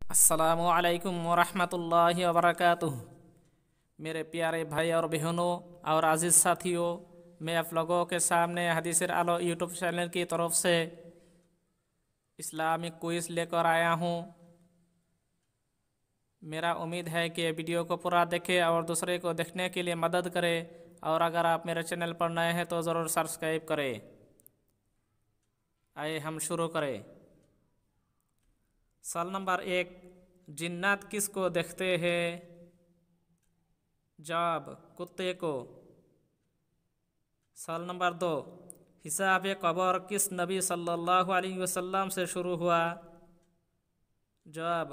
अस्सलामुअलैकुम वरहमतुल्लाहि वबरकातुह। मेरे प्यारे भाई और बहनों और अजीज़ साथियों, मैं आप लोगों के सामने हदीसर आलो यूट्यूब चैनल की तरफ से इस्लामिक क्विज़ लेकर आया हूँ। मेरा उम्मीद है कि वीडियो को पूरा देखें और दूसरे को देखने के लिए मदद करें, और अगर आप मेरे चैनल पर नए हैं तो ज़रूर सब्सक्राइब करें। आइए हम शुरू करें। सवाल नंबर 1, जिन्नात किसको देखते हैं? जवाब, कुत्ते को। सवाल नंबर 2, हिसाब कब्र किस नबी सल्लल्लाहु अलैहि वसल्लम से शुरू हुआ? जवाब,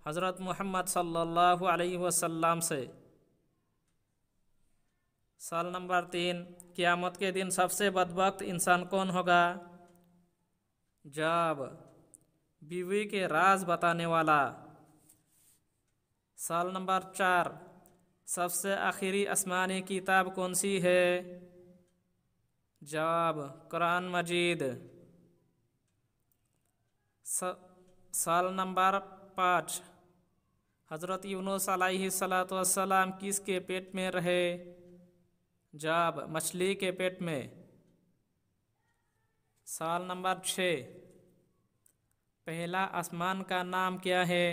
हज़रत मोहम्मद सल्लल्लाहु अलैहि वसल्लम से। सवाल नंबर 3, क़यामत के दिन सबसे बदबख्त इंसान कौन होगा? जवाब, बीवी के राज बताने वाला। सवाल नंबर 4, सबसे आखिरी आसमानी किताब कौन सी है? जवाब, कुरान मजीद। सवाल नंबर 5, हज़रत यूनुस अलैहिस्सलातु वस्सलाम किसके पेट में रहे? जवाब, मछली के पेट में। सवाल नंबर 6, पहला आसमान का नाम क्या है?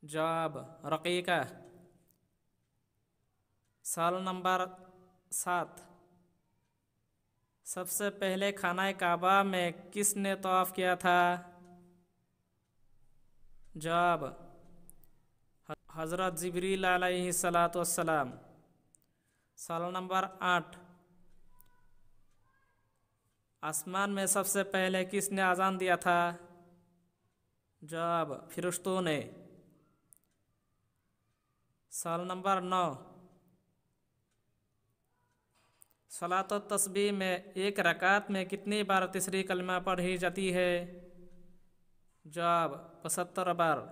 जवाब, रक़ीक़ा। सवाल नंबर 7, सबसे पहले खाना काबा में किसने तवाफ़ किया था? जवाब, हज़रत जिब्रील अलैहिस्सलातु वस्सलाम। सवाल नंबर 8, आसमान में सबसे पहले किसने अज़ान दिया था? जवाब, फरिश्तों ने। सवाल नंबर 9, सलात व तस्बीह में एक रकात में कितनी बार तीसरी कलमा पढ़ी जाती है? जवाब, 75 बार।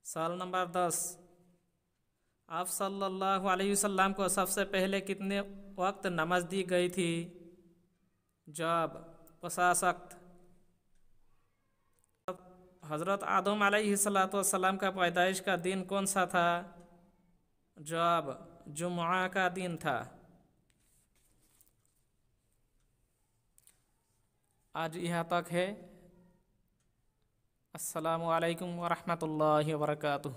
सवाल नंबर 10, आप सल्लल्लाहु अलैहि वसल्लम को सबसे पहले कितने वक्त नमाज दी गई थी? जवाब, 50 वक्त। हज़रत आदम अलैहिस्सलातु वस्सलाम का पैदाइश का दिन कौन सा था? जवाब, जुम्आ का दिन था। आज यहाँ तक है। अस्सलामु अलैकुम वरहमतुल्लाहि वबरकातुह।